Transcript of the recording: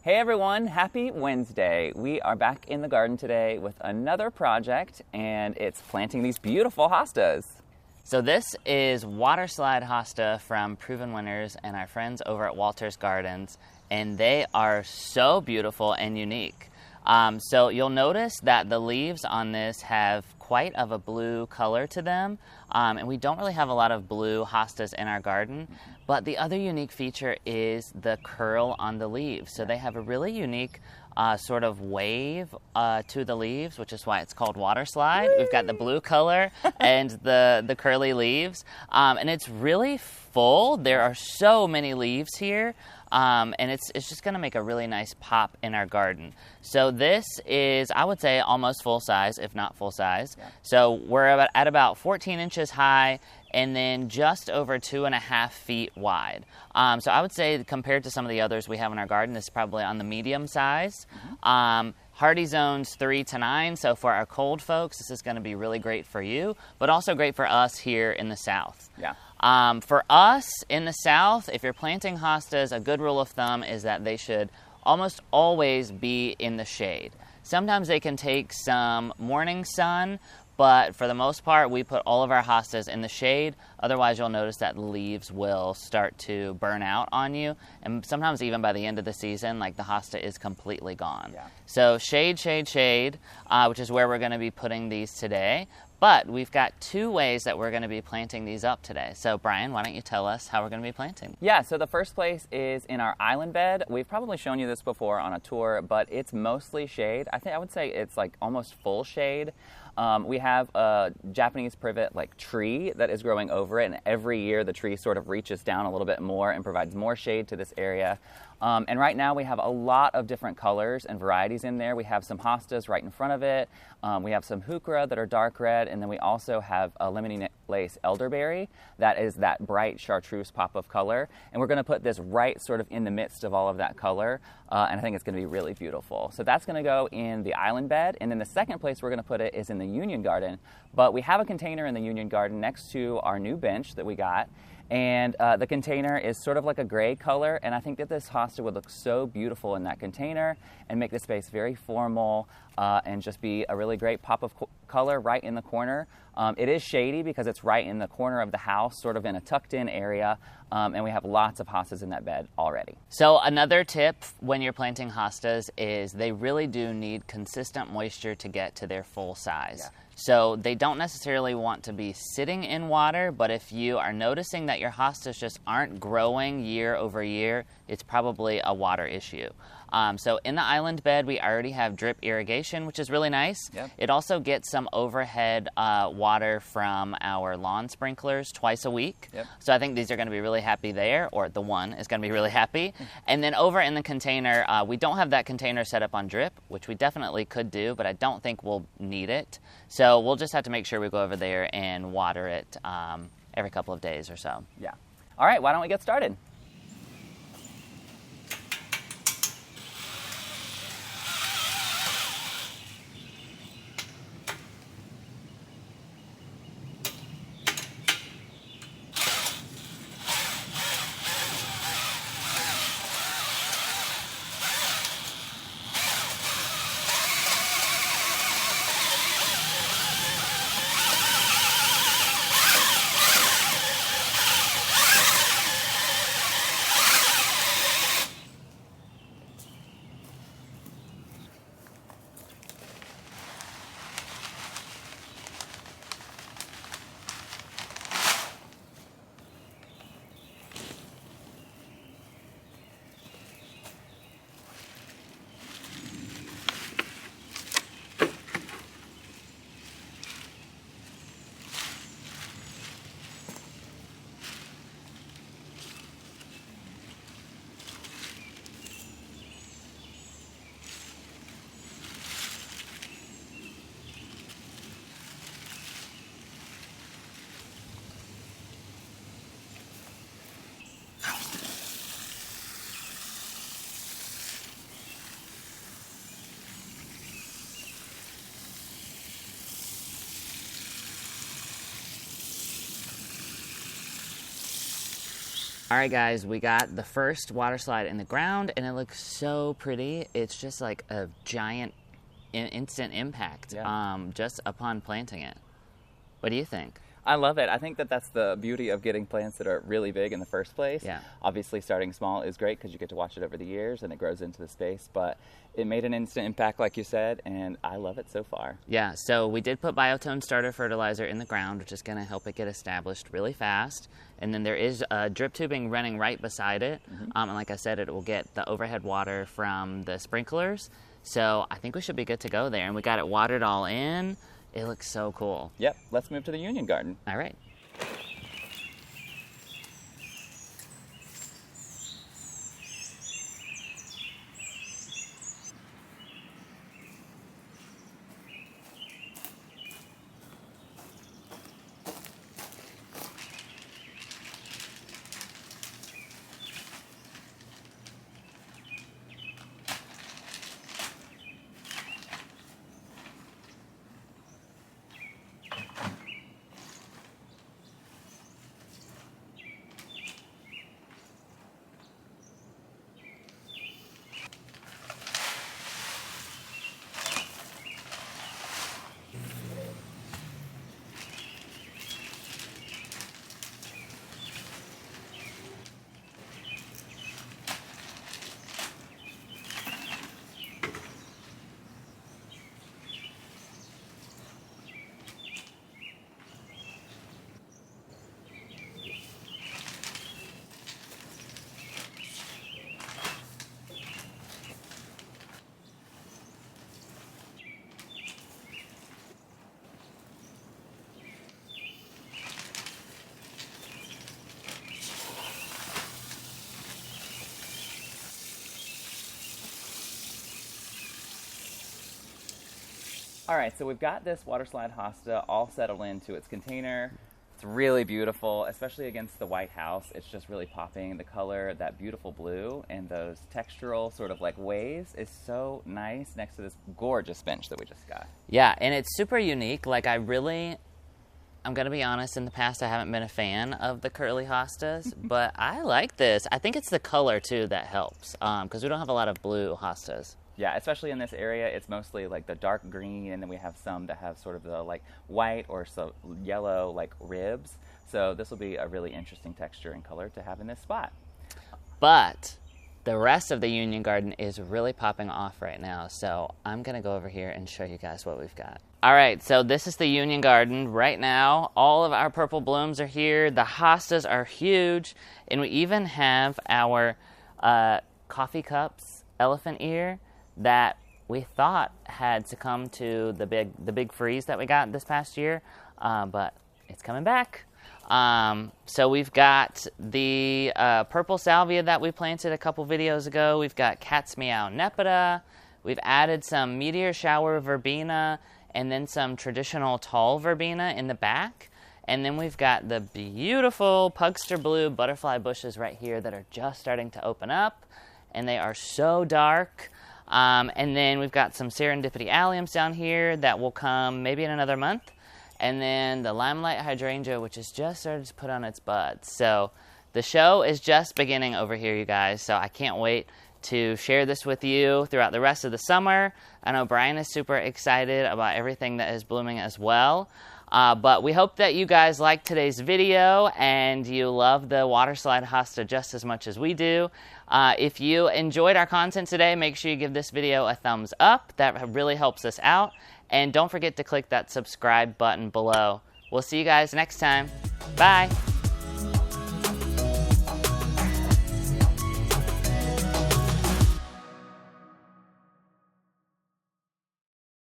Hey everyone, happy Wednesday. We are back in the garden today with another project, and it's planting these beautiful hostas. So this is Waterslide Hosta from Proven Winners and our friends over at Walter's Gardens, and they are so beautiful and unique. So you'll notice that the leaves on this have quite of a blue color to them, and we don't really have a lot of blue hostas in our garden, but the other unique feature is the curl on the leaves. So they have a really unique sort of wave to the leaves, which is why it's called Waterslide. Whee! We've got the blue color and the curly leaves, and it's really full. There are so many leaves here. And it's just going to make a really nice pop in our garden. So this is, I would say, almost full size, if not full size. Yeah. So we're at about 14 inches high and then just over 2.5 feet wide. So I would say compared to some of the others we have in our garden, this is probably on the medium size. Mm-hmm. Hardy zones 3 to 9, so for our cold folks, this is going to be really great for you, but also great for us here in the South. Yeah. For us in the South, if you're planting hostas, a good rule of thumb is that they should almost always be in the shade. Sometimes they can take some morning sun, but for the most part, we put all of our hostas in the shade. Otherwise, you'll notice that the leaves will start to burn out on you. And sometimes even by the end of the season, like the hosta is completely gone. Yeah. So shade, shade, shade, which is where we're going to be putting these today. But we've got 2 ways that we're going to be planting these up today. So Brian, why don't you tell us how we're going to be planting? Yeah, so the first place is in our island bed. We've probably shown you this before on a tour, but it's mostly shade. I would say it's like almost full shade. We have a Japanese privet like tree that is growing over it, and every year the tree sort of reaches down a little bit more and provides more shade to this area. And right now we have a lot of different colors and varieties in there. We have some hostas right in front of it. We have some heuchera that are dark red, and then we also have a lemony lace elderberry that is that bright chartreuse pop of color. And we're going to put this right sort of in the midst of all of that color, and I think it's going to be really beautiful. So that's going to go in the island bed, and then the second place we're going to put it is in the Union Garden. But we have a container in the Union Garden next to our new bench that we got. And the container is sort of like a gray color, and I think that this hosta would look so beautiful in that container and make the space very formal and just be a really great pop of color right in the corner. It is shady because it's right in the corner of the house, sort of in a tucked-in area, and we have lots of hostas in that bed already. So another tip when you're planting hostas is they really do need consistent moisture to get to their full size. Yeah. So they don't necessarily want to be sitting in water, but if you are noticing that your hostas just aren't growing year over year, it's probably a water issue. So in the island bed, we already have drip irrigation, which is really nice. Yep. It also gets some overhead water from our lawn sprinklers twice a week. Yep. So I think these are going to be really happy there, or the one is going to be really happy. And then over in the container, we don't have that container set up on drip, which we definitely could do, but I don't think we'll need it. So we'll just have to make sure we go over there and water it every couple of days or so. Yeah. All right, why don't we get started? All right, guys, we got the first water slide in the ground, and it looks so pretty. It's just like a giant instant impact just upon planting it. What do you think? I love it. I think that that's the beauty of getting plants that are really big in the first place. Yeah. Obviously, starting small is great because you get to watch it over the years and it grows into the space, but it made an instant impact, like you said, and I love it so far. Yeah, so we did put Biotone starter fertilizer in the ground, which is going to help it get established really fast. And then there is drip tubing running right beside it. And like I said, it will get the overhead water from the sprinklers. So I think we should be good to go there. And we got it watered all in. It looks so cool. Yep, let's move to the Union Garden. All right. All right, so we've got this Waterslide Hosta all settled into its container. It's really beautiful, especially against the white house. It's just really popping. The color, that beautiful blue, and those textural sort of like waves is so nice next to this gorgeous bench that we just got. Yeah, and it's super unique. Like I'm going to be honest, in the past I haven't been a fan of the curly hostas, but I like this. I think it's the color too that helps, because we don't have a lot of blue hostas. Yeah, especially in this area, it's mostly like the dark green, and then we have some that have sort of the like white or so yellow like ribs. So this will be a really interesting texture and color to have in this spot. But the rest of the Union Garden is really popping off right now, so I'm going to go over here and show you guys what we've got. All right, so this is the Union Garden right now. All of our purple blooms are here. The hostas are huge, and we even have our coffee cups elephant ear that we thought had succumbed to the big freeze that we got this past year, but it's coming back. So we've got the purple salvia that we planted a couple videos ago. We've got cat's meow nepeta. We've added some meteor shower verbena and then some traditional tall verbena in the back. And then we've got the beautiful pugster blue butterfly bushes right here that are just starting to open up, and they are so dark. And then we've got some serendipity alliums down here that will come maybe in another month. And then the limelight hydrangea, which has just started to put on its buds. So the show is just beginning over here, you guys. So I can't wait to share this with you throughout the rest of the summer. I know Brian is super excited about everything that is blooming as well. But we hope that you guys liked today's video and you love the Waterslide Hosta just as much as we do. If you enjoyed our content today, make sure you give this video a thumbs up. That really helps us out. And don't forget to click that subscribe button below. We'll see you guys next time. Bye.